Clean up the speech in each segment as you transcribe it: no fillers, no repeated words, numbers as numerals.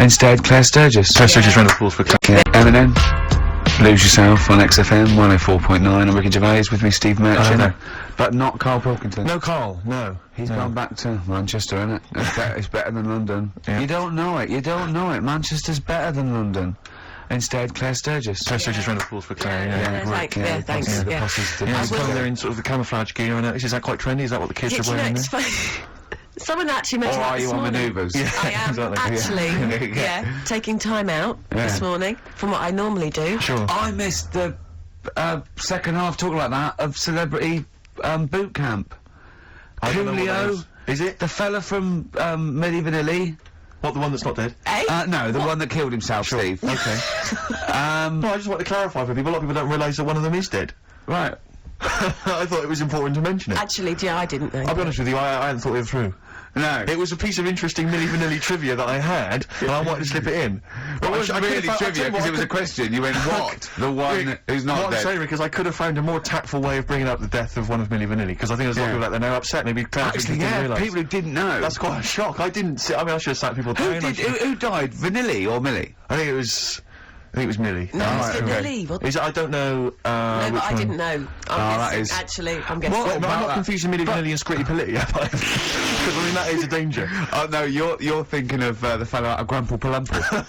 Instead, Claire Sturgis. Claire Sturgis, round of applause for Claire. Yeah. Eminem. Lose Yourself on XFM 104.9. I'm Ricky Gervais, with me Steve Merchant. Hello. But not Carl Pilkington. No, Carl, no. He's gone back to Manchester, isn't it? It's better than London. Yeah. You don't know it, Manchester's better than London. Instead, Claire Sturgis. Claire Sturgis, round of applause for Claire, Thanks. The Yeah. posses did. Yeah, it's well, they're in sort of the camouflage gear, and is that quite trendy? Is that what the kids Yeah, are do you know, wearing it's there? funny. Someone actually mentioned Or that are this you on morning. manoeuvres? Yeah, I am exactly. actually, taking time out this morning from what I normally do. Sure. I missed the second half, talking like that, of Celebrity Boot Camp. I don't know what that Coolio. is. Is it? The fella from Milli Vanilli. What, the one that's not dead? Eh? No, the one that killed himself, Steve. Okay. No, I just want to clarify for people. A lot of people don't realise that one of them is dead. Right. I thought it was important to mention it. Actually, yeah, I didn't know. I'll be honest with you, I hadn't thought it through. No. It was a piece of interesting Milli Vanilli trivia that I had, and I wanted to slip it in. Well, it wasn't really trivia, because it was a question. You went, what? The one who's not What dead. I'm saying, because I could have found a more tactful way of bringing up the death of one of Milli Vanilli, because I think there's a lot of people out there now upset, maybe Claire Actually, didn't realise. people who didn't know. That's quite a shock. I didn't see, I mean, I should have sat people Who down. who died? Vanilli or Millie? I think it was Milli. No, Right, it's okay. Vanilli. What? Is it, I don't know, No, but which I one. didn't know. that is- Actually, I'm guessing. Well, no, I'm about not that? confusing Milli Vanilli and Scritti Politti, am I? Because, I mean, that is a danger. Oh no, you're thinking of the fellow out of Grumple Palumple.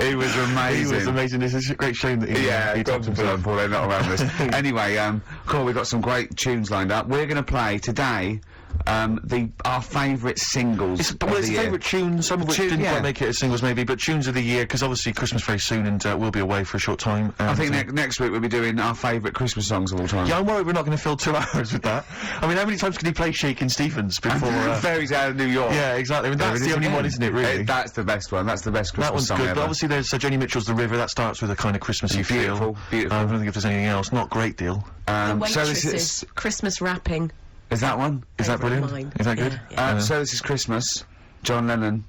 He was amazing. He was amazing. It's a great shame that he Yeah, talked Grumple himself. Palumple, they're not around this. Anyway, cool, we've got some great tunes lined up. We're gonna play today, our favourite singles It's, of well, it's the a year. favourite tune, some of which didn't quite make it as singles maybe, but tunes of the year, because obviously Christmas very soon and we'll be away for a short time. I and, think next week we'll be doing our favourite Christmas songs of all time. yeah, I'm worried we're not going to fill 2 hours with that. I mean, how many times can he play Shakin' Stevens before... Fairy Tale of New York. yeah, exactly. I mean, that's the only one, isn't it, really? That's the best one. That's the best Christmas That one's song good, ever. but obviously there's Joni Mitchell's The River, that starts with a kind of Christmassy Beautiful, feel. beautiful. I don't think if there's anything else, not a great deal. The so this Waitresses, is Christmas wrapping. that one? Is that Favourite brilliant? mine. Is that good? Yeah, So this is Christmas. John Lennon.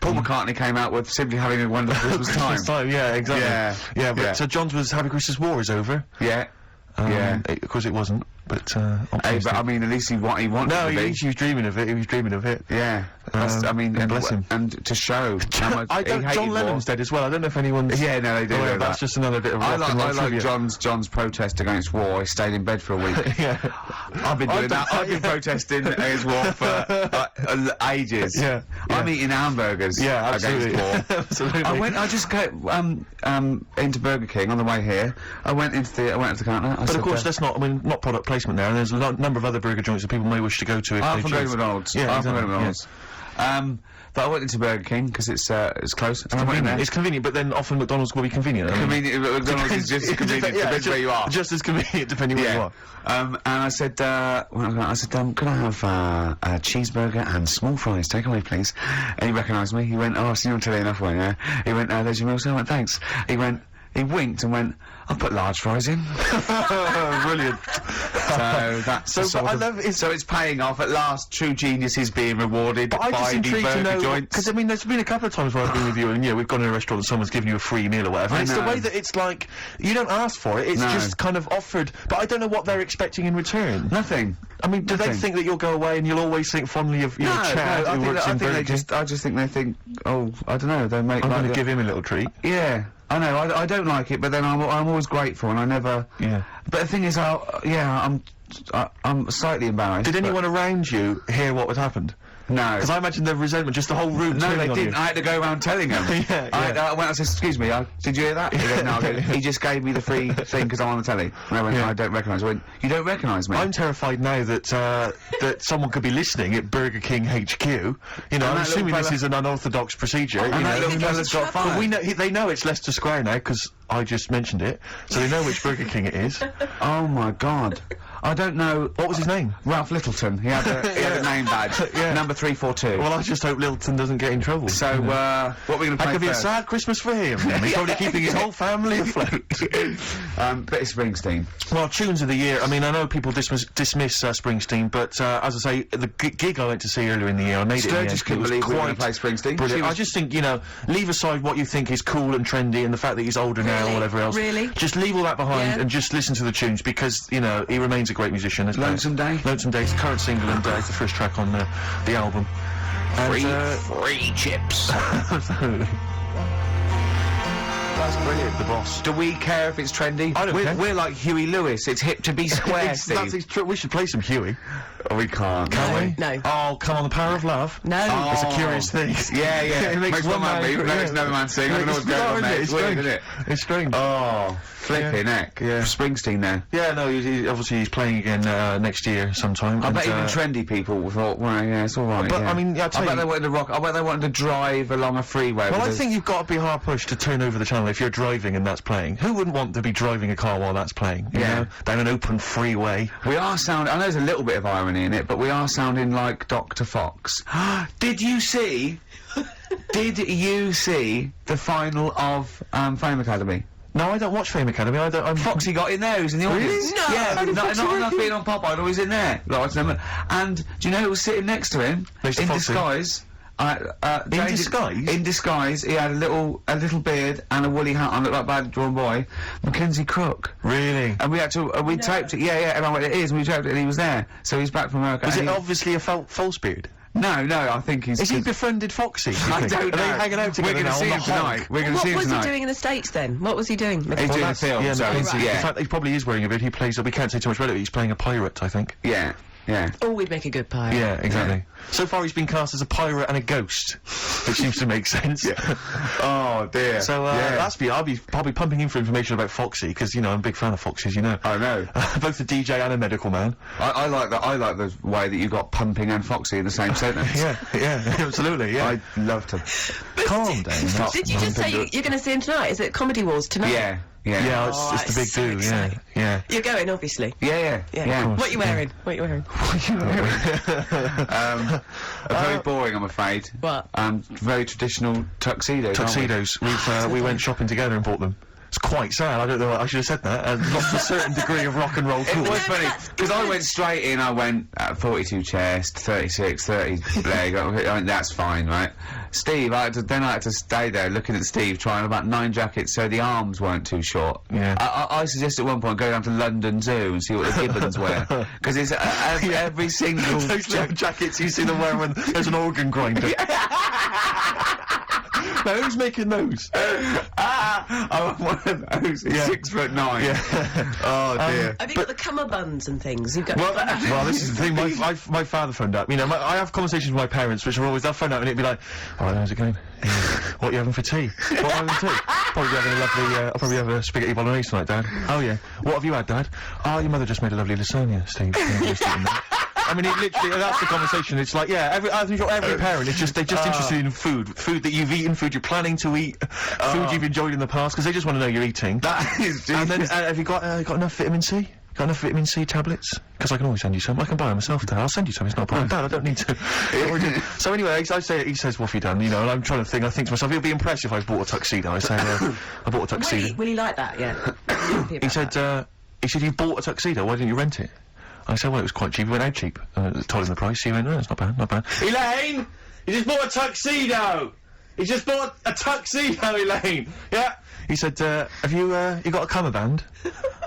Paul McCartney came out with Simply Having a Wonderful Christmas Time. Christmas time, yeah, exactly. Yeah, Yeah, but yeah. So John's was Happy Christmas War is over. Yeah. Yeah. Of course it wasn't, but Hey, but I mean, at least he wanted no, to be. he was dreaming of it. He was dreaming of it. Yeah. That's, I mean, and bless him. And to show how much I don't. he hated John war. Lennon's dead as well. I don't know if anyone's. Yeah, no, they do. Oh, yeah, know that's that. just another bit of I rock and roll like trivia. John's protest against war. He stayed in bed for a week. Yeah. I've been doing that. I've been yeah. protesting against war for ages. Yeah, I'm yeah. eating hamburgers Yeah, absolutely. against war. Absolutely. I just came into Burger King on the way here. I went into the counter. But of course, that's not. I mean, not product placement there. And there's a number of other burger joints that people may wish to go to if half they a go to choose. McDonald's. Yeah, half a go to exactly, McDonald's. But I went into Burger King because it's close. And I went in Convenient. there. It's convenient, but then often McDonald's will be convenient. I mean, Convenient. McDonald's is just as convenient. yeah, Depends where you are. Just as convenient depending where you Yeah. are. And I said, could I have a cheeseburger and small fries? Take away, please. And he recognised me. He went, oh, I've seen you on telly enough, way, yeah? He went, there's your meal, sir. I went, thanks. He winked and went, I'll put large fries in. Brilliant. So that's So, the sort but I of- love it's- so it's paying off. At last, true genius is being rewarded But I'm by just the intrigued to burger know, joints. because I mean, there's been a couple of times where I've been with you, and we've gone to a restaurant and someone's given you a free meal or whatever. I And it's the know. way that it's like you don't ask for it; it's No. just kind of offered. But I don't know what they're expecting in return. Nothing. I mean, do they Nothing. think that you'll go away and you'll always think fondly of you know Chad who works in Burger King? I just think they think, oh, I don't know, they make I'm like going to the- give him a little treat. Yeah, I know. I don't like it, but then I'm always grateful, and I never. Yeah. But the thing is, I'm slightly embarrassed. Did anyone around you hear what had happened? No. Because I imagine the resentment, just the whole room No, turning they on didn't. you. I had to go around telling them. Yeah, I yeah. went. I said, "Excuse me. Did you hear that?" He went, "No." I go, he just gave me the free thing because I'm on the telly. And I went, Yeah. "I don't recognise." I went, "You don't recognise me?" I'm terrified now that that someone could be listening at Burger King HQ. You know, I'm that assuming little this fella- is an unorthodox procedure. and you that know, little fella's got But fired. we know they know it's Leicester Square now because I just mentioned it, so they know which Burger King it is. Oh my God. I don't know. What was his name? Ralph Littleton. He had a name badge. Yeah. Number 342. Well, I just hope Littleton doesn't get in trouble. So, what are we going to that play could be a first? sad Christmas for him. He's probably keeping his whole family afloat. Betty Springsteen. Well, tunes of the year. I mean, I know people dismiss Springsteen, but as I say, the gig I went to see earlier in the year, I made it. Sturgis it couldn't was believe we were going quite to play Springsteen. brilliant. I just think, you know, leave aside what you think is cool and trendy and the fact that he's older now or Really? whatever else. Really? Just leave all that behind Yeah. and just listen to the tunes because, you know, he remains a great musician. Lonesome Day? Lonesome Day, it's the current single and it's the first track on the album. Free chips. That's brilliant, the boss. Do we care if it's trendy? I don't care. We're like Huey Lewis. It's hip to be square, Steve. That's true. We should play some Huey. Oh, we can't. Can we? No. Oh, come on, the power of love. No. It's a curious thing. Yeah, yeah. It makes one man leave, yeah. makes another man sing. I don't know what's going on there. It's It's weird, strange. isn't it? It's strange. Oh, flipping heck. Yeah. Springsteen there. Yeah, no, obviously he's playing again next year sometime. I and, bet even trendy people thought, well, yeah, it's all right. But, yeah. I mean, yeah, I tell bet you- they wanted to rock. I bet they wanted to drive along a freeway. Well, I because- think you've got to be hard pushed to turn over the channel if you're driving and that's playing. Who wouldn't want to be driving a car while that's playing? You Yeah. know? Down an open freeway. we are sounding. I know there's a little bit of irony in it, but we are sounding like Dr. Fox. Did you see? Did you see the final of Fame Academy? No, I don't watch Fame Academy. I'm Foxy got in there. He was in the audience. No! Yeah, How did not Foxy enough work being on Pop Idol. He was in there. And do you know who was sitting next to him? Next to in Foxy? disguise. In disguise? In disguise, he had a little beard and a woolly hat on, looked like a bad drawn boy. Mackenzie Crook. Really? And we had to, we taped it. Yeah, everyone went, it is. And we taped it, and he was there. So he's back from America. Was and it he- obviously a false beard? No, I think he's. Is he befriended Foxy? do you I think? don't know. Are they hanging out together We're going now to see on him the honk? tonight. We're going to What see him was he tonight. doing in the States then? What was he doing? He's doing a film. Yeah, so Mackenzie. yeah. In fact, he probably is wearing a beard. He plays. We can't say too much about it. He's playing a pirate, I think. Yeah. Oh, we'd make a good pirate. Yeah, exactly. So far, he's been cast as a pirate and a ghost, which seems to make sense. Oh dear. So yeah. I'll be probably pumping in for information about Foxy because you know I'm a big fan of Foxy's. You know, I know. both a DJ and a medical man. I like that. I like the way that you got pumping and Foxy in the same sentence. yeah, absolutely. Yeah. I loved him. Calm down. Did you just say you're going to see him tonight? Is it Comedy Wars tonight? Yeah. Yeah, Oh, it's the big that's so do. Yeah, exciting. yeah. You're going, obviously. Yeah. What are you wearing? What are you wearing? Very boring, I'm afraid. What? Very traditional tuxedos. aren't we? Tuxedos. We went shopping together and bought them. It's quite sad. I don't know. I should have said that. Lost a certain degree of rock and roll It cool. was funny because I went straight in. I went 42 chest, 36, 30 leg. I mean, that's fine, right? Steve, I had to stay there looking at Steve trying about 9 jackets so the arms weren't too short. Yeah. I suggested at one point go down to London Zoo and see what the gibbons wear because it's every single. Those little jackets you see them wear when there's an organ grinder. Now, who's making those? I want one of those. It's 6'9". Oh dear. Have you got the cummerbunds and things? You've got. Well, this is the thing. My father phoned up. You know, I have conversations with my parents, which are always they'll phone up and it'd be like, "Oh, how's it going? What are you having for tea? What are you having for tea? Probably having a lovely. I'll probably have a spaghetti bolognese tonight, Dad. Oh yeah. What have you had, Dad? Oh, your mother just made a lovely lasagna, Steve. Yeah, just eating that." I mean, it literally, that's the conversation. It's like, yeah, I think every parent, it's just, they're just interested in food that you've eaten, food you're planning to eat, food you've enjoyed in the past, because they just want to know you're eating. That is. And then, have you got enough vitamin C? Got enough vitamin C tablets? Because I can always send you some. I can buy them myself, Dad. I'll send you some. It's not a problem. Dad, I don't need to. So anyway, he says, what have you done? You know, and I'm trying to think. I think to myself, he'll be impressed if I bought a tuxedo. I say, I bought a tuxedo. Will he like that? Yeah. He said, you bought a tuxedo. Why didn't you rent it? I said, well, it was quite cheap. It went out cheap. Told him the price. He went, no, it's not bad, not bad. Elaine! You just bought a tuxedo! You just bought a tuxedo, Elaine! Yeah? He said, have you got a cummerbund?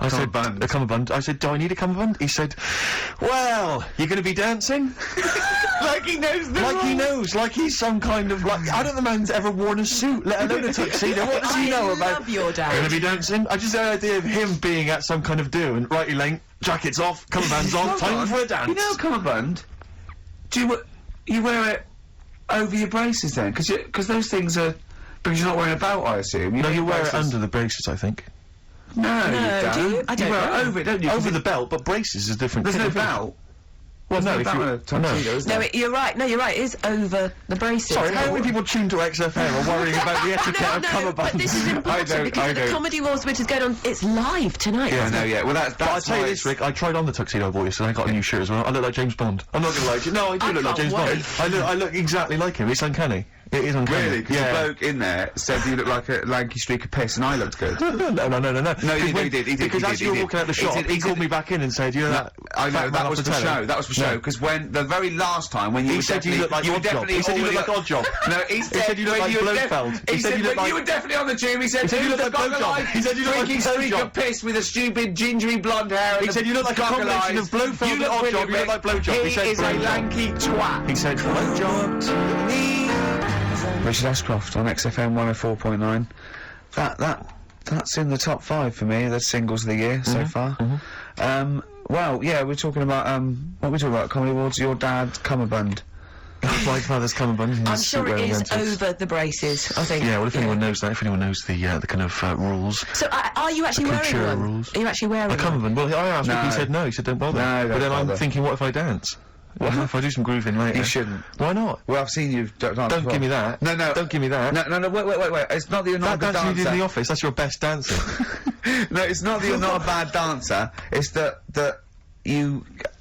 I said, Cummerbund. a cummerbund. I said, do I need a cummerbund? He said, well, you're gonna be dancing? Like he knows the Like he knows, like he's some kind of, like, I don't know the man's ever worn a suit, let alone a tuxedo. What does he know about? I love your dad. Gonna be dancing? I just had the idea of him being at some kind of do, and right, Elaine, jacket's off, cummerbund's on, Hold time on. for a dance. You know a cummerbund? Do you wear it over your braces then? Because those things are. Because you're not wearing a belt, I assume. No, you wear it braces. under the braces, I think. No, you don't. do you? I don't wear know. it over it, don't you? Over the belt, but braces is different. There's no belt. Well, no, There's if no you... belt in a tuxedo, is there? No, you're right. No, you're right. It is over the braces. Sorry, how many people tuned to XFM are worrying about the etiquette of No, but cummerbunds? this is important don't- because I of the don't. Comedy Wars, which is going on. It's live tonight. Yeah, isn't no, it? yeah. Well, that's But I'll tell you why this, it's- Rick, I tried on the tuxedo I bought yesterday, I got a new shirt as well. I look like James Bond. I'm not gonna lie to you. No, I do I look like can't James Bond. wait. I look exactly like him. It's uncanny. It is uncanny. Really? Because Yeah. the bloke in there said you look like a lanky streak of piss, and I looked good. No. No, he did. Because as you were walking out the shop, he called me back in and said, you know that. I know, fat man that off was the for telly? show. That was for show. No. Because when the very last time when you He were said you definitely, look like you were Oddjob. definitely He said you look already- like Oddjob. No, he said you look when like were Blofeld. He said you look when like- you were definitely on the tube. He said said you who's look the like Blowjob. cock-alive He said you look like drinking streak Blowjob. of piss with a stupid gingery blonde hair. He said you look like a combination of Blofeld and Oddjob. You look like Blowjob. He said He is a Blowjob. lanky twat. He said, blowjob. Richard Ashcroft on XFM 104.9. That's in the top 5 for me, the singles of the year so far. Well, yeah, we're talking about, what are we talking about? Comedy Awards, your dad, Cummerbund. My father's cummerbund. I'm sure it is over the braces, I think. Yeah, well, if anyone knows that, if anyone knows the kind of rules. So, are you actually wearing Couture one? rules. Are you actually wearing A one? cummerbund. Well, I asked him, No. he said no. He said don't bother. No, but don't then I'm bother. thinking, what if I dance? What if I do some grooving later? You shouldn't. Why not? Well, I've seen you dance Don't before. give me that. No, no. Don't give me that. No, wait. It's not that you're not That a good dance you did in dancer. the office, that's your best dancing. No, it's not that you're not a bad dancer. It's that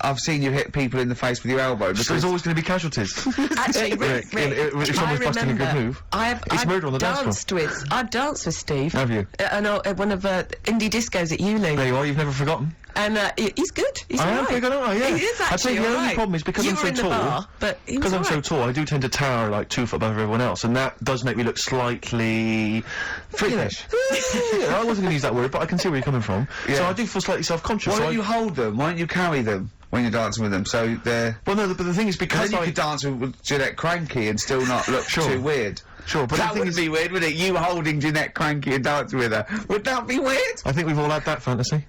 I've seen you hit people in the face with your elbow. So Because there's always going to be casualties. Actually, Rick, Rick, if someone's I busting a good remember move, I've murder on the dance floor. I've danced with Steve. Have you? At one of indie discos at uni. There you are, you've never forgotten. And he's good. He's I am alright. pretty good, aren't I? Yeah. He is I'd say actually the only alright. problem is because you I'm were so in the tall, bar, but he was Because I'm so alright. tall, I do tend to tower like 2 foot above everyone else, and that does make me look slightly Freakish. Yeah, I wasn't going to use that word, but I can see where you're coming from. So Yeah. I do feel slightly self-conscious. why so don't I- you hold them? Why don't you carry them when you're dancing with them? So they're. Well, no, but the thing is Because because then you I could dance with Jeanette Cranky and still not look Sure. too weird. Sure, but that the thing would is, be weird, wouldn't it? You holding Jeanette Cranky and dancing with her. Would that be weird? I think we've all had that fantasy.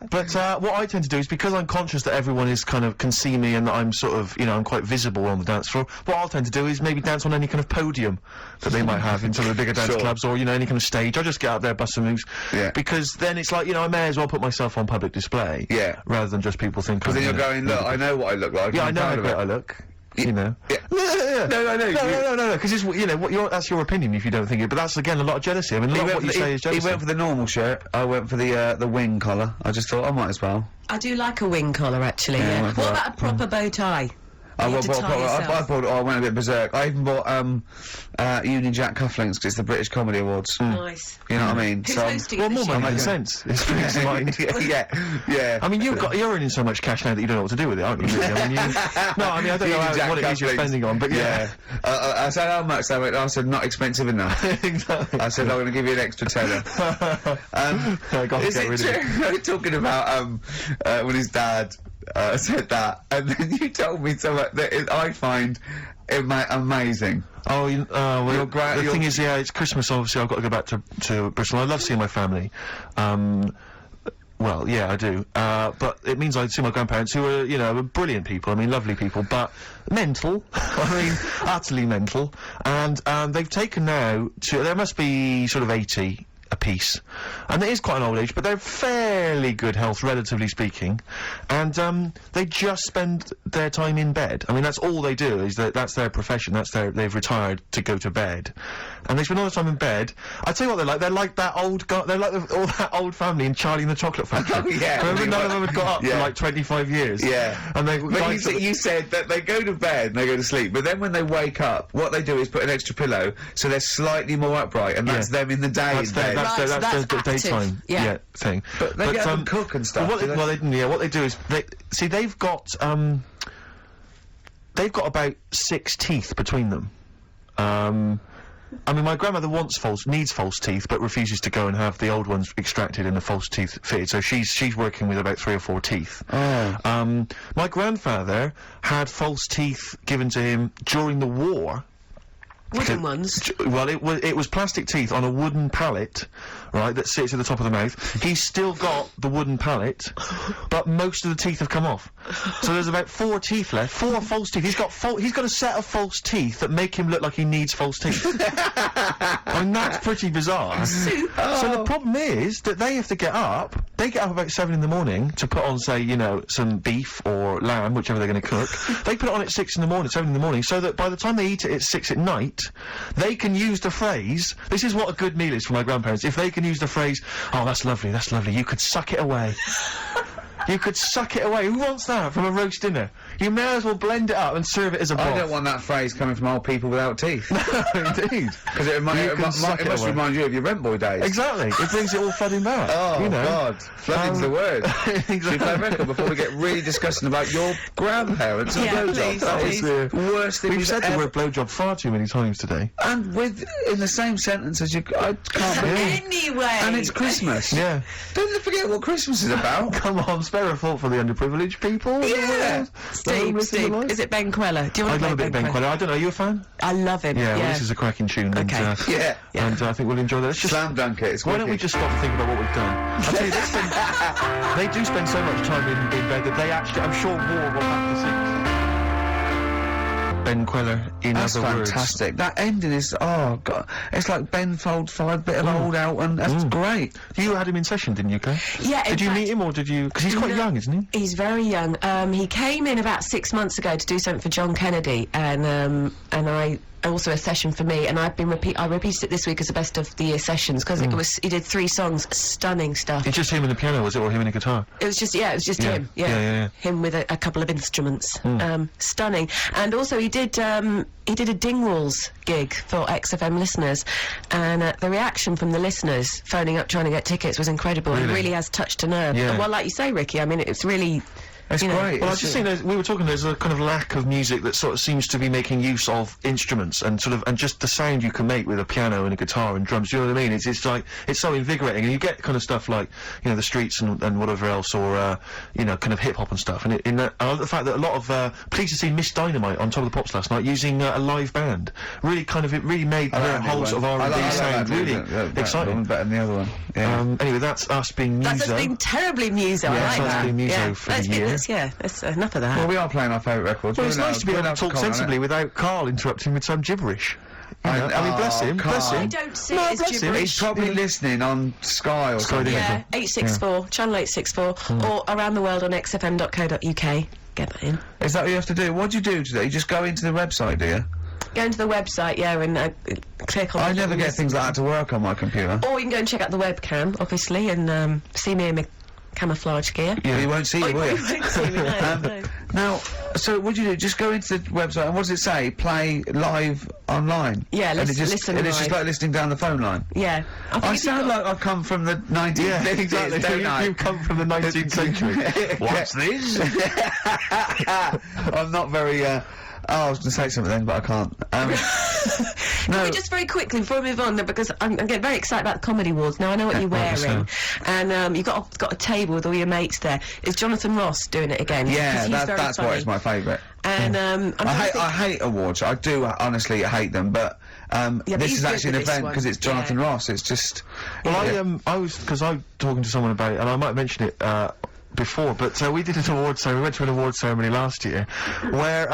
But what I tend to do is because I'm conscious that everyone is can see me and that I'm sort of, I'm quite visible on the dance floor, what I'll tend to do is maybe dance on any kind of podium that they might have in some of the bigger dance Sure. clubs or, any kind of stage. I just get out there, bust some moves. Yeah. Because then it's like, I may as well put myself on public display. Yeah. Rather than just people think Because then you're going, look, I know what I look like. Yeah, I'm I know proud how of great it. I look. Yeah. Yeah. No, because it's, that's your opinion if you don't think it, but that's, again, a lot of jealousy. I mean, a lot of what you say is jealousy. He went for the normal shirt. I went for the wing collar. I just thought I might as well. I do like a wing collar, actually. Yeah, Yeah. that's What right. about a proper bow tie? You have to tie yourself. I went a bit berserk. I even bought Union Jack cufflinks because it's the British Comedy Awards. Nice. You know what I mean? Who's So- hosting Well, this more year? money than Okay. sense. It's brings to mind. yeah. I mean, you're earning so much cash now that you don't know what to do with it, aren't you? Really? I mean, I don't know Union Jack what it is you're cufflinks. spending on, but yeah. I said how much. I said not expensive enough. Exactly. I said I'm going to give you an extra tenner. I got to Is get it rid of it. true? Talking about when his dad said that, and then you told me something that I find amazing. Oh, well, You're gra- the you're- thing is, yeah, it's Christmas, obviously I've got to go back to Bristol. I love seeing my family. Well, yeah, I do. But it means I see my grandparents, who are, brilliant people. I mean, lovely people, but mental. I mean, utterly mental. And they've taken now there must be sort of 80 apiece. And it is quite an old age, but they're fairly good health, relatively speaking. And they just spend their time in bed. I mean, that's all they do, that's their profession, they've retired to go to bed. And they spend all the time in bed. I tell you what they're like that old they're like all that old family in Charlie and the Chocolate Factory. Oh, yeah. Remember, none of them had got up Yeah. for like 25 years. Yeah. And they But you said that they go to bed and they go to sleep, but then when they wake up, what they do is put an extra pillow so they're slightly more upright, and that's Yeah. them in the day. That's in their, bed. that's their, Right, that's so their that's daytime active, yeah. thing. But they get up and cook and stuff, Well, do they? what they do is they've got about 6 teeth between them. I mean, my grandmother needs false teeth, but refuses to go and have the old ones extracted and the false teeth fitted. So she's working with about 3 or 4 teeth. Oh. My grandfather had false teeth given to him during the war. Wooden ones. Well, it was plastic teeth on a wooden pallet, right, that sits at the top of the mouth. He's still got the wooden pallet, but most of the teeth have come off. So there's about 4 teeth left, 4 false teeth. He's got a set of false teeth that make him look like he needs false teeth. I mean, that's pretty bizarre. So the problem is that they have to get up. They get up about 7 in the morning to put on, say, some beef or lamb, whichever they're going to cook. They put it on at 7 in the morning, so that by the time they eat it at 6 at night, they can use the phrase, this is what a good meal is for my grandparents, if they can use the phrase, oh, that's lovely, you could suck it away. You could suck it away. Who wants that from a roast dinner? You may as well blend it up and serve it as a broth. I don't want that phrase coming from old people without teeth. Indeed. Because it must remind you of your rent boy days. Exactly. It brings it all flooding back. Oh, you know. God. Flooding's the word. Should we play a record before we get really disgusting about your grandparents and Yeah, blowjobs? please, That please. is the worst thing We've said the ever... word blowjob far too many times today. And in the same sentence as you... I can't believe... Anyway. And it's Christmas. Yeah. Don't forget what Christmas is about. Come on, spare a thought for the underprivileged people. in the Yeah. world. The homeless and the Steve, like. is it Ben Queller? Do you I want to love a play bit of Ben Queller. I don't know, are you a fan? I love him. Yeah, well, this is a cracking tune. Okay. And, Yeah. and I think we'll enjoy that. Let's just... Slam dunk it. It's Why don't we wicked. just stop and think about what we've done? I tell you, they do spend so much time in bed that they actually, I'm sure more will have to sing. Ben Queller, in That's other words. fantastic. That ending is, oh, God. It's like Ben folds 5 bit of old out, and that's great. You had him in session, didn't you, Kay? Yeah, in Did you fact- meet him, or did you... Because he's quite No. young, isn't he? He's very young. He came in about 6 months ago to do something for John Kennedy, and I also a session for me, and I repeated it this week as a best of the year sessions because he did 3 songs, stunning stuff. It's just him and the piano, was it, or him and a guitar? It was just Yeah. him. Yeah. Him with a couple of instruments. Stunning. And also he did a Dingwalls gig for XFM listeners, and the reaction from the listeners phoning up trying to get tickets was incredible. Really? It really has touched a nerve. Yeah. Well, like you say, Ricky, I mean, it's really... It's you know, great. Well, I It's was just saying, we were talking, there's a kind of lack of music that sort of seems to be making use of instruments and sort of, and just the sound you can make with a piano and a guitar and drums, you know what I mean? It's like, it's so invigorating, and you get kind of stuff like, you know, the Streets and whatever else, or, you know, kind of hip-hop and stuff, and I love the fact that a lot of, pleased to see Miss Dynamite on Top of the Pops last night using a live band. Really kind of, it really made her whole sort of R&B sound really exciting. Better than the other one. Yeah. Anyway, that's us being Muso. That's us being terribly Muso. I Yeah, like so that. that's being Muso yeah. for the year. That's enough of that. Well, we are playing our favourite records. Well, it's nice to be able to talk Colin, sensibly isn't without Carl interrupting with some gibberish. You I- know, I mean, bless oh, him, bless Carl. him. I don't see No, it as bless him. it? gibberish. He's probably listening on Sky or Sky something. Digital. Yeah, 864, channel 864, or around the world on xfm.co.uk. Get that in. Is that what you have to do? What do you do today? You just go into the website, do you? Go into the website, yeah, and click on... I never get things like that to work on my computer. Or you can go and check out the webcam, obviously, and see me in my camouflage gear. Yeah. You won't see Oh, you, will you? won't see me, no, no. Now, so what do you do? Just go into the website, and what does it say? Play live online? Yeah, and it just, listen and it's just live. like listening down the phone line. Yeah. think I if sound you've got- like I've come from the 1950s, Yeah, exactly. don't I? You come from the 19th century. What's this? I'm not very, I was going to say something then, but I can't. Can we just very quickly, before we move on, because I'm getting very excited about the Comedy Awards. Now, I know what you're rightly wearing, and you've got a table with all your mates there. Is Jonathan Ross doing it again? Yeah, 'Cause he's very that's why funny. it's my favourite. And I'm trying to think- I hate awards. I do honestly hate them, but but this he's is good actually an with this event one. because it's Jonathan Yeah. Ross. It's just. Well, I was, because I'm talking to someone about it, and I might mention it, before, but we did an award ceremony, we went to an award ceremony last year, where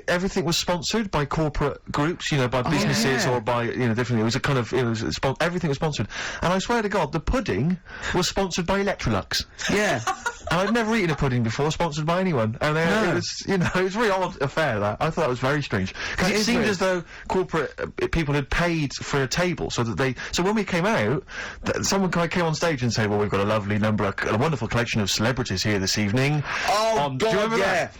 everything was sponsored by corporate groups, you know, by businesses yeah. or by, you know, different, it was a kind of, everything was sponsored. And I swear to God, the pudding was sponsored by Electrolux. Yeah. And I'd never eaten a pudding before sponsored by anyone. And it was, you know, it was a very odd affair, that. I thought that was very strange. Because That it is seemed weird. as though corporate people had paid for a table so that so when we came out, someone came on stage and said, well, we've got a lovely number, a wonderful collection of celebrities here this evening. Oh, Do you God, remember yeah. that?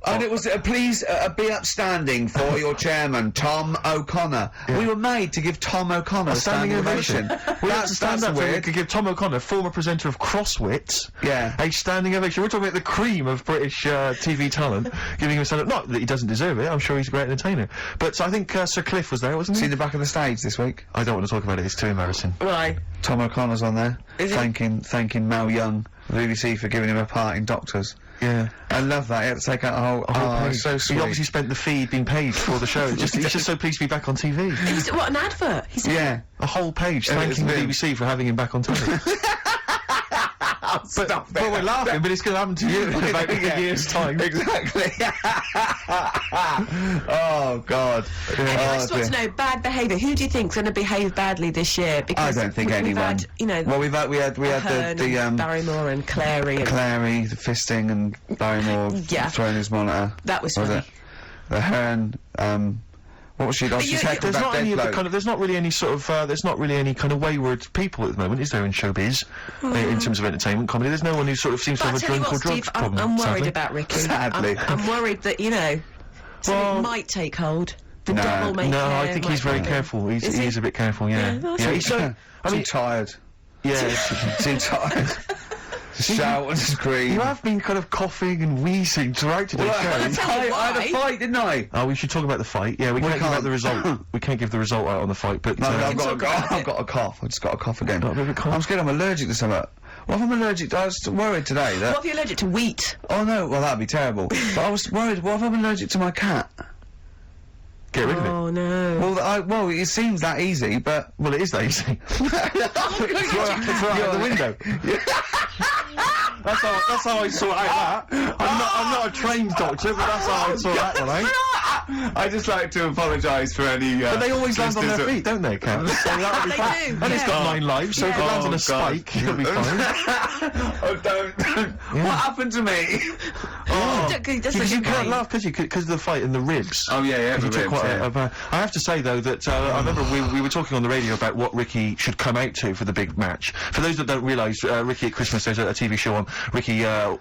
And it was, please be upstanding for your chairman, Tom O'Connor. We were made to give Tom O'Connor a standing ovation. We had to stand up so we weird. could give Tom O'Connor, former presenter of Crosswits, Yeah. a standing ovation. We're talking about the cream of British TV talent, giving him a stand-up. Not that he doesn't deserve it, I'm sure he's a great entertainer. But I think Sir Cliff was there, wasn't he? Seen the back of the stage this week. I don't want to talk about it, it's too embarrassing. Right. Tom O'Connor's on there, Is it? thanking Mel Young, the BBC, for giving him a part in Doctors. Yeah. I love that. He had to take out a whole. Oh, it's so He sweet. obviously spent the fee being paid for the show. He's just so pleased to be back on TV. What, an advert? He's Yeah. A whole page Yeah, thanking the it's been- BBC for having him back on telly. Stop Well, we're laughing, but it's going to happen to you in about a year's time. Exactly. Oh God. I just want dear. to know, bad behaviour. Who do you think's going to behave badly this year? I Because don't think we've anyone. had, you know, Well, we had Ahern the and Barrymore and Clary. And Clary, the fisting, and Barrymore Yeah. throwing his monitor. that was Was funny. it? The Hearn, What was she like? She's heckling There's that not dead any of the bloke. kind of. There's not really any sort of. There's not really any kind of wayward people at the moment, is there, in showbiz? In terms of entertainment comedy, there's no one who sort of seems to But I have a tell you drink or what, drugs Steve, problem. I'm worried sadly. about Ricky. Sadly. I'm worried that, you know, something Well, might take hold. The No. devil may No, I care, think might he's very happen. careful. He he? is a bit careful. Yeah, Yeah, that's yeah. He's so. I Too mean, tired. yeah. Too tired. Shout and scream. You have been kind of coughing and wheezing throughout today's Well, show. tell you I had a why. fight, didn't I? Oh, we should talk about the fight. Yeah, we can't give out can't. the result. We can't give the result out on the fight, but No, I've got talk about I've got a cough. I just got a cough again. Got a bit of a cough? I'm scared I'm allergic to something. What if I'm allergic? I was worried today that. What if you're allergic to wheat? Oh no, well that'd be terrible. But I was worried. What if I'm allergic to my cat? get rid of it. Oh, no. Well, it seems that easy, but Well, it is that easy. Throw it out the window. That's how I sort out that. I'm not a trained doctor, but that's how I sort that one out. I just like to apologise for any. But they always land on their feet, don't they, Cat? So that'll be They fine. do, And it's got yeah. 9 lives, so if it Yeah. lands on a God. spike, it'll be fine. Oh, don't. What happened to me? Oh, that's Because like you can't a laugh, because of the fight in the ribs. Oh yeah, You the took ribs, quite yeah. I have to say though that I remember we were talking on the radio about what Ricky should come out to for the big match. For those that don't realise, Ricky at Christmas, there's a TV show on. Ricky, I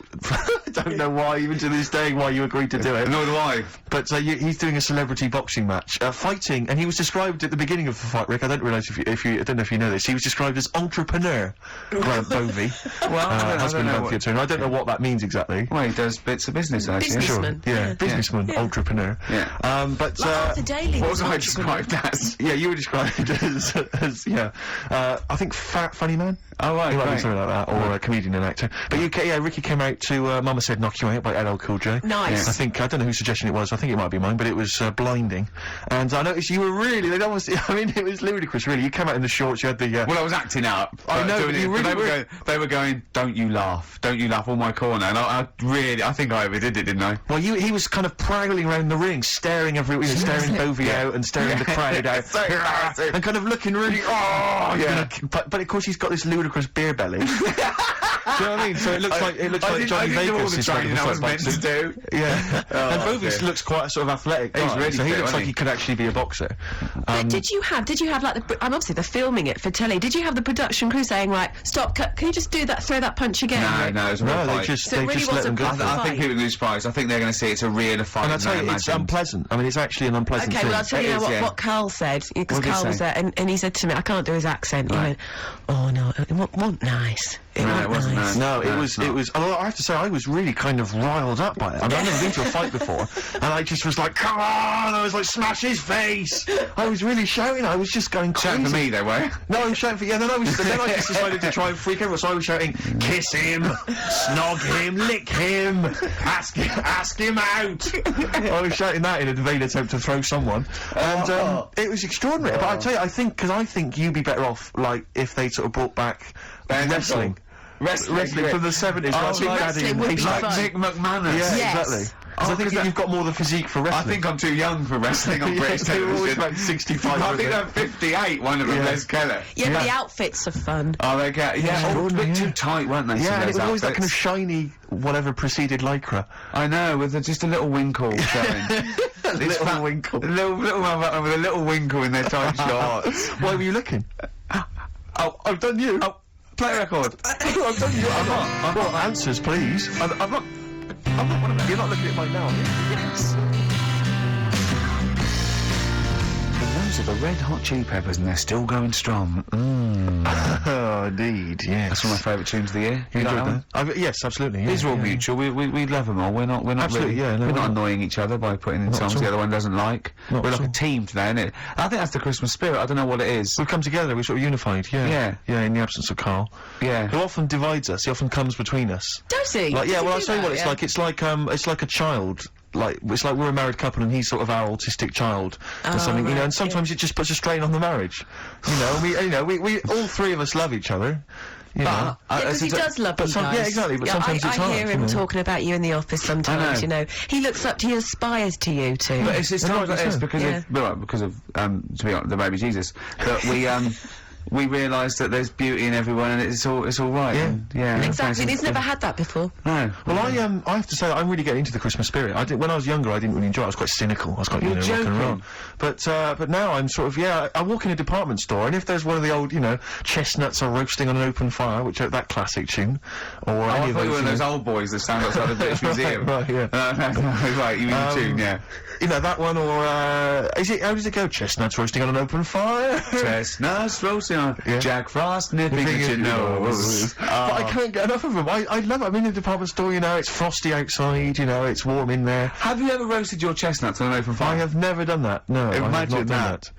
don't know why, even to this day, why you agreed to do it. Nor do I. But he's doing a celebrity boxing match, fighting, and he was described at the beginning of the fight. Rick, I don't realise if you I don't know if you know this. He was described as entrepreneur, Grant Bovey, Well, husband know of Anthea Turner. I don't know what that means exactly. Well, he does bits of business, I assume. Businessman. Yeah, businessman, Yeah. entrepreneur. Yeah. But Like Arthur Daly What was was I entrepreneur. described as? yeah, you were described as yeah. I think fat funny man. Oh right, He might be right. something like that, or a comedian and actor. But Ricky came out to Mama Said Knock You Out by LL Cool J. Nice. I don't know whose suggestion it was, I think it might be mine, but it was blinding. And I noticed you were really, they almost, I mean, it was ludicrous, really. You came out in the shorts, you had the, Well, I was acting up. I know, doing but you it, really they were were- going. They were going. Don't you laugh? Don't you laugh? On my corner, and I think I overdid it, didn't I? well, he was kind of prowling around the ring, staring staring Bovey out and staring the crowd out. So embarrassing. And kind of looking really, oh, Yeah. But of course he's got this ludicrous beer belly. Do you know what I mean? So it looks like I Johnny did all Vegas the is like training I was meant to do. Yeah, and Oh, Bovey dear. looks quite sort of athletic. He's guy, really so he fit, looks wasn't like he? he could actually be a boxer. But did you have like the? And obviously they're filming it for telly. Did you have the production crew saying like, "Stop! Cut! Can you just throw that punch again?" No, it's a real No, they fight. just So it really let was them a go. proper I think fight. people are going to be surprised. I think they're going to see it's a real fight. And I tell than you, they it's imagined. unpleasant. I mean, it's actually an unpleasant Okay, thing. well I'll tell It you is, now yeah. what Carl said, because What did he Carl was say? there, and he said to me, I can't do his accent. He went, "Oh no, it wasn't nice. No, it wasn't nice. No, No, it it's not. was. Although I have to say, I was really kind of riled up by it. I mean, I've never been to a fight before, and I just was like, "Come on!" I was like, "Smash his face!" I was really shouting. I was just going crazy. Shouting for me, they were. No, I was shouting for then I just decided to try and freak everyone. So I was shouting, "Kiss him, snog him, lick him, ask him out." I was shouting that in a vain attempt to throw someone, and it was extraordinary. But I tell you, I think you'd be better off like if they sort of brought back wrestling. Wrestling from the 70s, like Big Daddy wrestling and would be H-Max. fun. Like Mick McManus. Yeah, Yes. exactly. Because I think because you've got more the physique for I wrestling. think I'm too young for wrestling on Yeah, British they were always television. about 65. I weren't think they? they're 58, one of them, Yeah. Les Keller. Yeah, but Yeah. the outfits are fun. Oh, they get, yeah, oh, a Extraordinary, bit yeah. too tight, weren't they? some Yeah, of and it those was always that kind of outfits? shiny, whatever preceded lycra. I know, with just a little winkle showing. Little winkle. A little mother with a little winkle in their tight shorts. Why were you looking? Oh, I've done you. oh, play a record. I've done you. I'm not. Well, answers, please. I'm not one of them. You're not looking at mine now, are you? Yes. Those are the Red Hot Chili Peppers, and they're still going strong. Oh, indeed, yes. That's one of my favourite tunes of the year. You like enjoyed one? that? Yes, absolutely. Yeah, These are all yeah. mutual. We love them all. We're not Absolutely, really, yeah, no, we're no. not annoying each other by putting in Not songs at the all. other one doesn't like. Not We're at like a all. team today, isn't it? I think that's the Christmas spirit. I don't know what it is. We've come together, we're sort of unified, yeah. Yeah. Yeah, in the absence of Carl. Yeah. Who often divides us, he often comes between us. Does he? Like, Does yeah, he well, I'll do tell you that? what it's Yeah. like. It's like a child. Like, it's like we're a married couple and he's sort of our autistic child or something, you know, right, and sometimes it just puts a strain on the marriage. You know, we all three of us love each other. You know. Yeah, because he does love you some- guys. yeah, exactly, but sometimes I it's hard, hear you him know. talking about you in the office sometimes, you know. He looks up to you, aspires to you too. But it's Yeah, not right, it's so. because Yeah. of well, because of to be honest, the baby Jesus. But we we realise that there's beauty in everyone and it's all right. Yeah. And, yeah. Exactly. and He's never had that before. No. Well, I have to say that I'm really getting into the Christmas spirit. When I was younger, I didn't really enjoy it. I was quite cynical. I was quite, You're rock and roll. joking. But now I'm sort of, I walk in a department store, and if there's one of the old, chestnuts are roasting on an open fire, which that classic tune, or I any of thought you were those, one of those old boys that stand outside the British Museum. right, yeah. Right, you mean the tune, yeah. That one, or how does it go? Chestnuts roasting on an open fire. Chestnuts roasting on Jack Frost nipping at your nose. But I can't get enough of them. I love it. I'm in the department store, it's frosty outside, it's warm in there. Have you ever roasted your chestnuts on an open fire? I have never done that. No, I have Imagine not done that. that.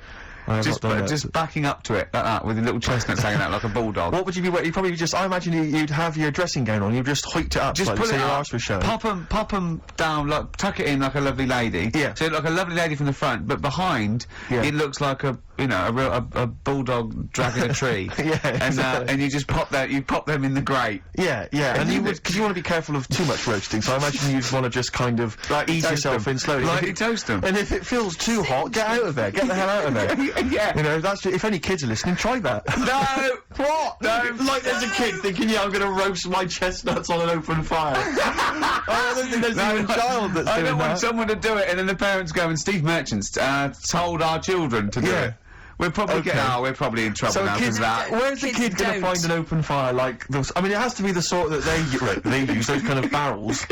I have not done that. Just backing up to it like that with the little chestnuts hanging out like a bulldog. What would you be wearing? You'd probably just, I imagine you'd have your dressing gown on, you'd just hoiked it up, Just like, pull so it your up, arse was showing. pop 'em down, like tuck it in like a lovely lady. Yeah. So like a lovely lady from the front, but behind it looks like a a bulldog dragging a tree. Yeah, and you just pop them in the grate. Yeah, and you would, because you want to be careful of too much roasting, so I imagine you'd want to just kind of ease toast yourself them. in slowly. Lightly toast them. And if it feels too hot, get out of there. Get the hell out of there. Yeah. That's if any kids are listening, try that. No! What? No. Like there's a kid thinking, I'm going to roast my chestnuts on an open fire. I don't think there's even a child that's I doing don't want that. someone to do it, and then the parents go, and Steve Merchant's told our children to do Yeah. it. We're probably we're probably in trouble So now kids, because that. where's the Kids kid going to don't. find an open fire like those? I mean, it has to be the sort that they use, those kind of barrels.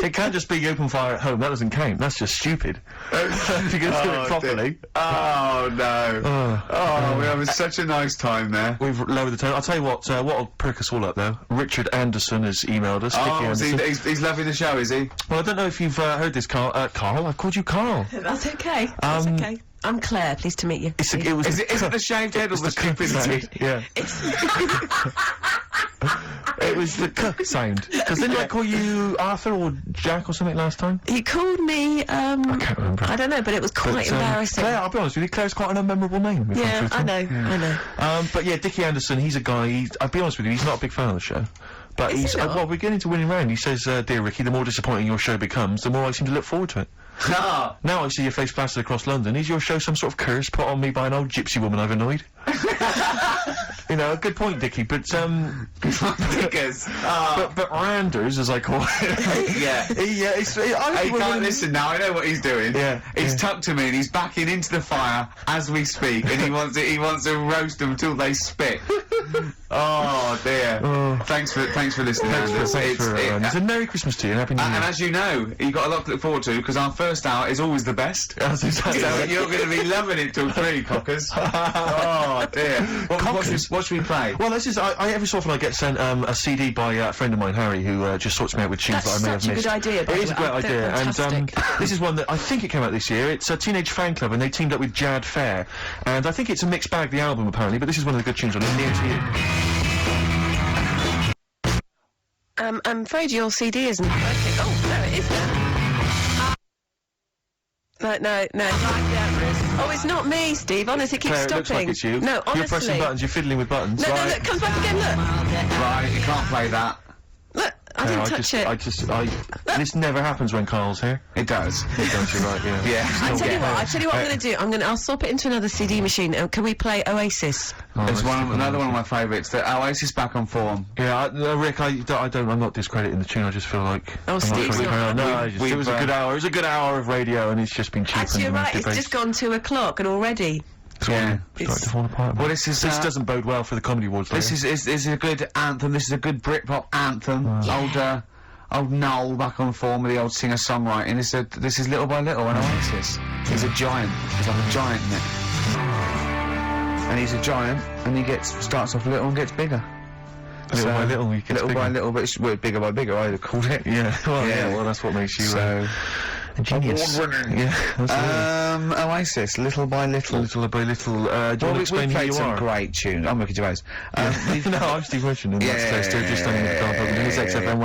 It can't just be open fire at home. That doesn't count. That's just stupid. If you're going to do it properly. Oh no! We're having such a nice time there. We've lowered the tone. I'll tell you what'll perk us all up though. Richard Anderson has emailed us. Vicky Anderson. He's loving the show, is he? Well, I don't know if you've heard this, Carl. Carl, I've called you Carl. That's okay. That's okay. I'm Claire. Pleased to meet you. Is it the shaved head or the stupidity? Yeah. It was the k sound. Because didn't I call you Arthur or Jack or something last time? You called me. I can't remember. I don't know, but it was quite embarrassing. Claire, I'll be honest with you, Claire's quite an unmemorable name. Yeah, I know. But yeah, Dickie Anderson, he's a guy, I'll be honest with you, he's not a big fan of the show. But Is he's, he not? well, we're getting to winning round. He says, dear Ricky, the more disappointing your show becomes, the more I seem to look forward to it. Ah. Now I see your face plastered across London. Is your show some sort of curse put on me by an old gypsy woman I've annoyed? A good point, Dickie, but, Because. but Randers, as I call it. Yeah. He can't listen now. I know what he's doing. Yeah, He's tucked him in. He's backing into the fire as we speak, and he wants to roast them until they spit. Oh dear. Thanks for listening. Anders. It's a Merry Christmas to you and Happy New Year. And as you know, you've got a lot to look forward to because our first hour is always the best. That's exactly So right. you're going to be loving it till 3, cockers. Oh dear. What should we play? Well, this is I every so often I get sent a CD by a friend of mine, Harry, who just sorts me out with tunes That's that I may have such a missed. good idea, by It the is a way. great I think idea, and fantastic. this is one that I think it came out this year. It's a Teenage Fan Club, and they teamed up with Jad Fair, and I think it's a mixed bag, the album apparently. But this is one of the good tunes on it. Near to You. I'm afraid your CD isn't working. Oh, no, it is now. No. Oh, it's not me, Steve. Honestly, it keeps Claire, it stopping. looks like it's you. No, honestly. You're pressing buttons. You're fiddling with buttons. No, look, comes back again, look. Right, you can't play that. Look, I didn't touch it. This never happens when Carl's here. It does. It does, you're right, yeah. Yeah. I tell you what I'm going to do. I'll swap it into another CD machine. Can we play Oasis? It's another one of my favourites. The Oasis Back on Form. Yeah, Rick, I'm not discrediting the tune. I just feel like. Oh, I'm Steve's really not- carrying on. No, it was a good hour. It was a good hour of radio, and it's just been cheap. Actually, you're and right. It's debased. just gone 2 o'clock, and already. Yeah. Starting to fall apart. Well, this doesn't bode well for the comedy awards. This is a good anthem. This is a good Britpop anthem. Old Noel back on form with the old singer-songwriting. This is Little by Little, and Oasis. He's a giant. He's like a giant, isn't it? And he's a giant, and he starts off little and gets bigger. Little by little, he gets little bigger. by little, but it's bigger by bigger. I'd have called it. Yeah. Well, Yeah. Well, that's what makes you a genius. Award-winning. Yeah. Absolutely. Oasis, Little by Little. Little by little. Do you want to we explain who played you some are? great tunes. I'm Ricky Gervais. No, I'm Steve Merchant, and that's Claire Still just standing in the car park. It's XFM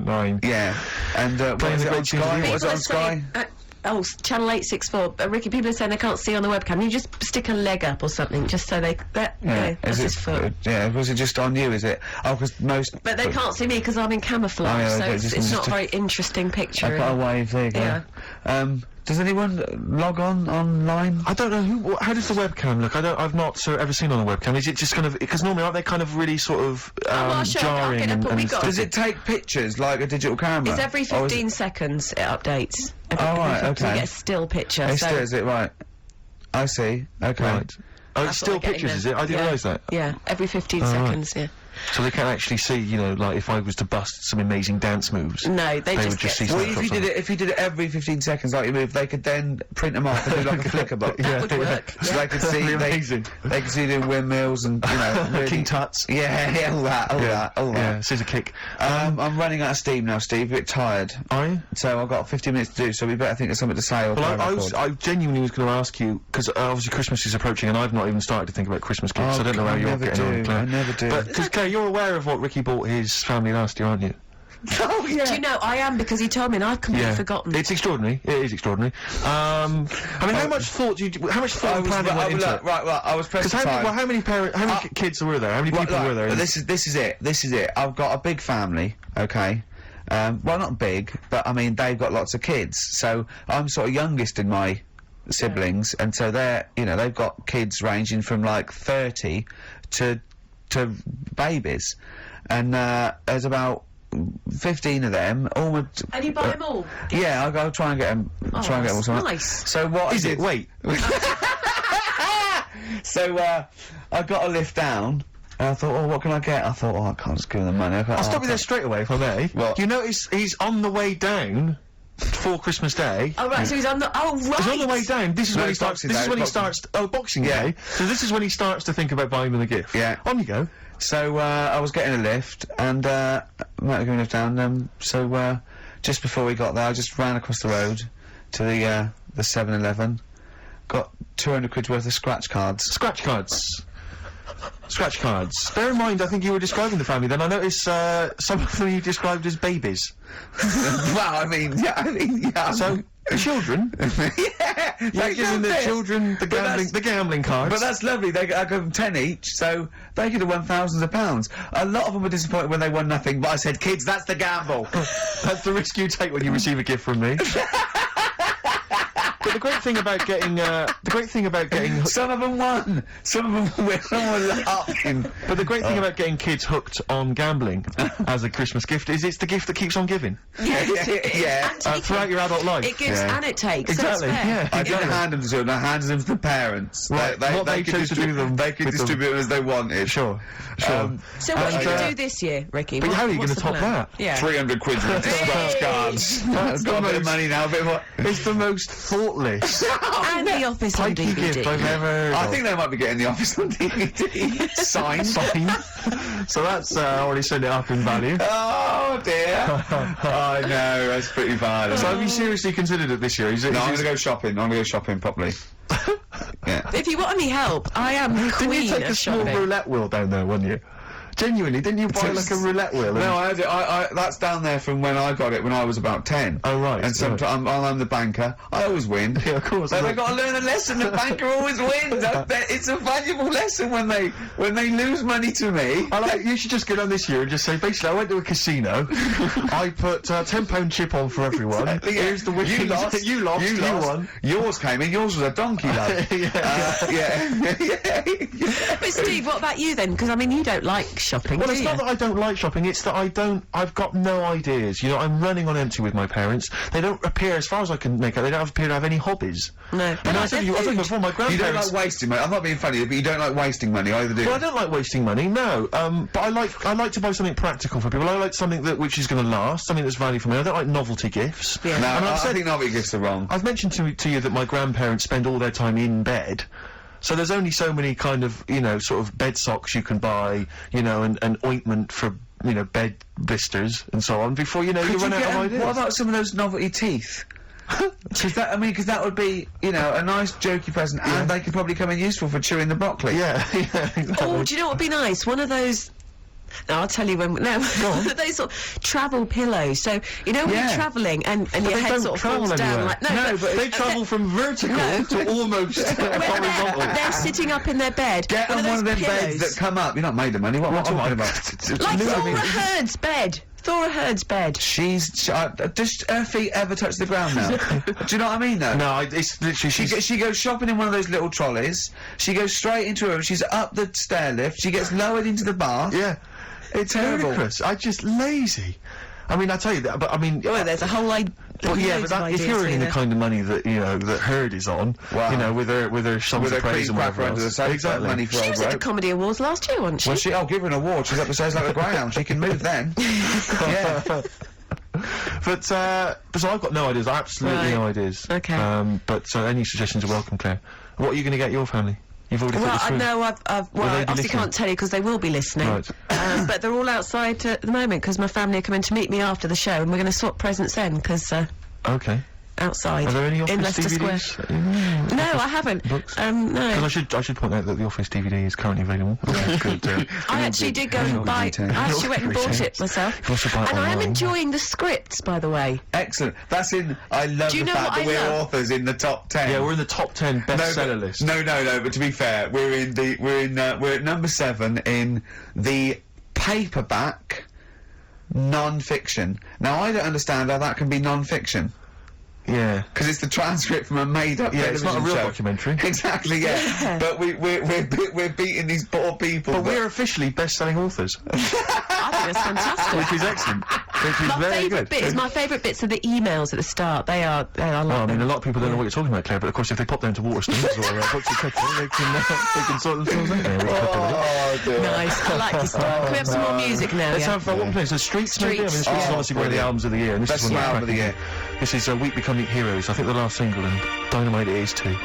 104.9. Yeah. And what Playing was the it on great tunes of Sky? the Was it on Sky? Channel 864. Ricky, people are saying they can't see on the webcam. You just stick a leg up or something, just so they. That's his foot. Yeah, was it just on you, is it? Oh, because most... But they can't see me because I'm in camouflage, Oh, yeah, so okay, it's just not a very interesting picture. I got a wave, there you go. Yeah. Does anyone log on online? I don't know how does the webcam look? I've not ever seen on the webcam. Is it just kind of, because normally aren't they kind of really sort of, I'll show you. I'll jarring get up and what we got. Does it take pictures like a digital camera? It's every Or is 15 seconds it updates. Oh, right, So okay. you get a still picture. It so still, is it right? I see. Okay. Right. Oh, that's it's what still we're getting pictures, there. is it? I didn't Yeah. realise that. Yeah, every 15 right. seconds, yeah. So they can't actually see, you know, like if I was to bust some amazing dance moves. No, they They just would just get... see Well, snapshots if you did it every 15 seconds like you move, they could then print them off and do like a flicker book. Yeah, would work. So they could see, That'd be amazing. they could see doing windmills and, you know, really, King Tuts. yeah, all that, all that. Yeah, scissor kick. I'm running out of steam now, Steve, a bit tired. Are you? So I've got 15 minutes to do, so we better think of something to say or Well, play a record. I genuinely was going to ask you, because obviously Christmas is approaching and I've not even started to think about Christmas gifts. Oh, I don't know how I you're never getting on, do, Claire. I never do. But, because Claire, you're aware of what Ricky bought his family last year, aren't you? Oh, yeah. Do you know, I am, because he told me and I've completely forgotten. It's extraordinary. It is extraordinary. I mean, how much thought and planning went into it? Right, I was pressed Because for time. how many kids were there? How many people were there? This is it. I've got a big family, okay? Well, not big, but I mean, they've got lots of kids. So I'm sort of youngest in my siblings, and so they've got kids ranging from like 30 to babies. And there's about 15 of them, all with... And you buy them all? Yeah, I'll try and get them. Oh, try and get them all. that's sorted. nice. So what Is it? Wait. So I got a lift down, and I thought, oh, what can I get? I thought, oh, I can't just give them the money. I'll stop you there straight away, if I may. What? You notice he's on the way down for Christmas Day. Oh, right, so he's on the... Oh, right! He's on the way down. This is No, when he it's starts. Boxing This is Day, when he Boxing- starts. Oh, Boxing Yeah. Day. So this is when he starts to think about buying them a gift. Yeah. On you go. So I was getting a lift, and might have given a lift down. So just before we got there, I just ran across the road to the 7-Eleven, got 200 quid worth of scratch cards. Scratch cards. Scratch cards. Bear in mind, I think you were describing the family. Then I noticed some of them you described as babies. Well, I mean, yeah. So children. yeah, You're giving the children the gambling cards. But that's lovely. I give them 10 each, so they could have won thousands of pounds. A lot of them were disappointed when they won nothing. But I said, kids, that's the gamble. That's the risk you take when you receive a gift from me. But the great thing about getting Some of them won. Some of them were laughing. But the great thing about getting kids hooked on gambling as a Christmas gift is it's the gift that keeps on giving Yes, it is. Yeah. And to be throughout fair, your adult life. It gives Yeah. and it takes. Exactly, So it's fair. yeah. I didn't Exactly. hand them to children, I handed them to the parents. Right, what they could chose to do them They could with them. distribute them as they wanted. Sure, sure. So what are you And, going to do this year, Ricky? but how are you What's going to the top plan? that? Yeah. 300 quid worth of scratch cards. I've got a bit of money now, a bit more. It's the most thoughtless, And the office on pikey gift I've DVD. ever heard I of. think they might be getting the office on DVD. Signed. So that's already sent it up in value. Oh dear. I know, that's pretty bad. So have you seriously considered it this year? Is it, No, I'm is gonna go shopping. I'm gonna go shopping properly. Yeah. If you want any help, I am the Didn't queen you take of a small shopping. roulette wheel down there, wouldn't you? Genuinely, didn't you buy like a roulette wheel? No, I had it. That's down there from when I got it when I was about 10. Oh, right, And right. sometimes I'm the banker. I always win. Yeah, of course. But they got to learn a lesson. The banker always wins. It's a valuable lesson when they lose money to me. I like, you should just go down this year and just say, basically, I went to a casino, I put £10 chip on for everyone, Exactly, yeah. here's the winnings, You lost. you lost, you won. Yours came in. Yours was a donkey, love. yeah. But Steve, what about you then? Because I mean, you don't like shopping, Well, do it's you? not that I don't like shopping, it's that I've got no ideas. You know, I'm running on empty with my parents. They don't appear, as far as I can make out, they don't appear to have any hobbies. No. And I said to you before, my You grandparents... don't like wasting money. I'm not being funny, but you don't like wasting money either, do you? Well, I don't like wasting money, no. But I like to buy something practical for people. I like something which is going to last, something that's value for me. I don't like novelty gifts. Yeah. No, And I I've said- think novelty gifts are wrong. I've mentioned to you that my grandparents spend all their time in bed. So there's only so many kind of, you know, sort of bed socks you can buy, you know, and ointment for, you know, bed blisters and so on before, you know, you run out of ideas. What about some of those novelty teeth? Because that would be, you know, a nice jokey present, and they could probably come in useful for chewing the broccoli. Yeah, yeah, exactly. Oh, do you know what would be nice? One of those... No, I'll tell you when... No, those sort of travel pillows. So, you know when Yeah. you're travelling and your they head don't sort of travel falls down anywhere. like... No, but They travel from vertical No. to almost when horizontal. they're sitting up in their bed. Get on one of them beds that come up. You're not made of money. What am I talking about? Like I Laura mean, Heard's bed Thora Heard's bed? Does her feet ever touch the ground now? Do you know what I mean, though? No, it's literally She goes shopping in one of those little trolleys. She goes straight into her room. She's up the stair lift. She gets lowered into the bath. yeah, it's Terrible. ludicrous. I just lazy. I mean, I tell you that, but I mean, Well, there's a whole well, yeah, but if you're earning the kind of money that that Heard is on, Wow. with her songs With of her praise cream and whatever cracker under the else. sofa, Exactly. money for She old was at the rope. Comedy Awards last year, wasn't she? Well, I'll give her an award. She's up the stairs like a greyhound. She can move then. Yeah. But so I've got no ideas. Absolutely Right. no ideas. Okay. But any suggestions are welcome, Claire. What are you going to get your family? You've already Well, thought I this through. know well, they I be obviously listening? can't tell you because they will be listening. Right. But they're all outside at the moment because my family are coming to meet me after the show, and we're going to swap presents then because Okay. outside Are there any in Office Leicester DVDs? Square. No, I haven't. Books? No. Because I should point out that the Office DVD is currently available. Good, I actually did go and buy. retail. I actually went and bought Retail. it myself. You can also buy it And I am online. enjoying the scripts, by the way. Excellent. That's in. I love Do you the know fact what that I we're love? authors in the top 10. Yeah, we're in the top 10 bestseller list. No. But to be fair, we're at number 7 in the paperback non-fiction. Now I don't understand how that can be non-fiction. Yeah. Because it's the transcript from a made-up Yeah, it's not a television real show. documentary. Exactly, yeah. Yeah. But we're beating these poor people. But we're officially best-selling authors, I think that's fantastic. which is excellent. Which is My very favourite good. bits. My favourite bits are the emails at the start. I love Well, I mean, them. a lot of people don't know what you're talking about, Claire, but of course if they pop down to Waterstones or Books and Petrol, they can sort themselves out there. Oh dear. Nice. I like this stuff. Can we have some more music now? Let's Yeah. have, what place? The Streets, maybe? I mean, the Streets. Streets is Oh, obviously one of the brilliant. albums of the year, and this Best is one album of the year. This is Week Becoming Heroes, I think the last single, and Dynamite it is too.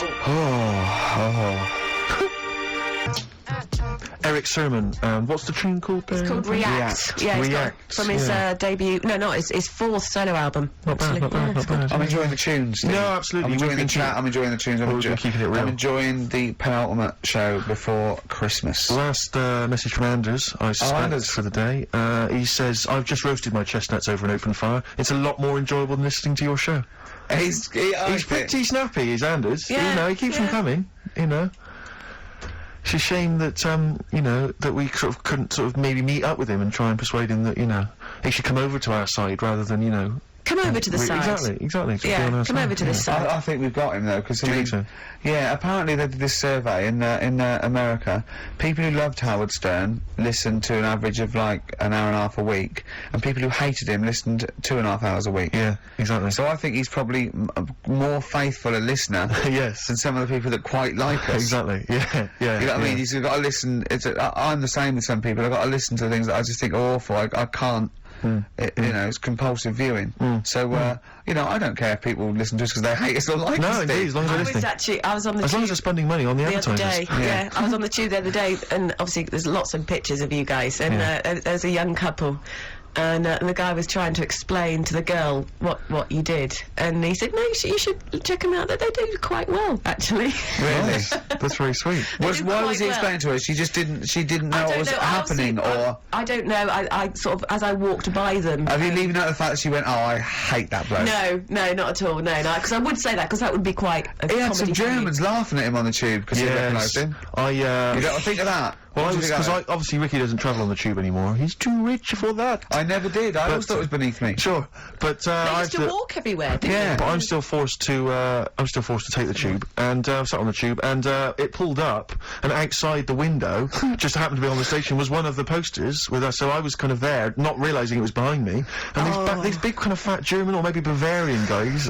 Eric Sermon, what's the tune called there? It's called React. Yeah, it's React, from his yeah. debut. No, not his fourth solo album. Not bad, actually. not bad, Yeah, not it's good. bad. I'm enjoying the tunes. Steve. No, absolutely. I'm enjoying We've the been chat. I'm enjoying the tunes. We've been keeping it real. I'm enjoying the penultimate show before Christmas. Last message from Anders, I suspect, Anders. for the day. He says, I've just roasted my chestnuts over an open fire. It's a lot more enjoyable than listening to your show. He's Pretty snappy, is Anders. Yeah, He keeps them yeah. coming, It's a shame that, that we sort of couldn't sort of maybe meet up with him and try and persuade him that, he should come over to our side rather than, Come over to the side. Exactly. to be Yeah, on our come side, over to this yeah. side. I think we've got him though, because Do you think so? yeah, apparently they did this survey in America. People who loved Howard Stern listened to an average of like an hour and a half a week, and people who hated him listened 2.5 hours a week. Yeah, exactly. So I think he's probably more faithful a listener yes. than some of the people that quite like us. Exactly, yeah. You know what I mean? yeah. You've got to listen. I'm the same with some people. I've got to listen to things that I just think are awful. I can't. It's compulsive viewing. So, I don't care if people listen to us because they hate us or like No, us. indeed, Steve. as long as they're I was listening. I was on the As long tube as they're spending money on the the other advertisers. day. Yeah, I was on the tube the other day, and obviously there's lots of pictures of you guys, and there's a young couple. And the guy was trying to explain to the girl what you did, and he said, "No, you should check them out. They do quite well, actually." Really? Nice. That's very sweet. They Why do was quite he well. explaining to her? She didn't know I what don't was know, happening, obviously, or I don't know. I sort of, as I walked by them. have you leaving out the fact that she went, "Oh, I hate that bloke." No, not at all. No, because I would say that because that would be quite. A He had some comedy for me. Germans laughing at him on the tube because he recognised him. You don't think of that. Well, What do you think of that? obviously Ricky doesn't travel on the tube anymore. He's too rich for that. I never did. I always thought it was beneath me. Sure, but They I used to walk everywhere, didn't Yeah. they? But I'm still forced to take the tube, and I sat on the tube, and it pulled up, and outside the window, just happened to be on the station, was one of the posters with us. So I was kind of there, not realising it was behind me, and these big kind of fat German or maybe Bavarian guys,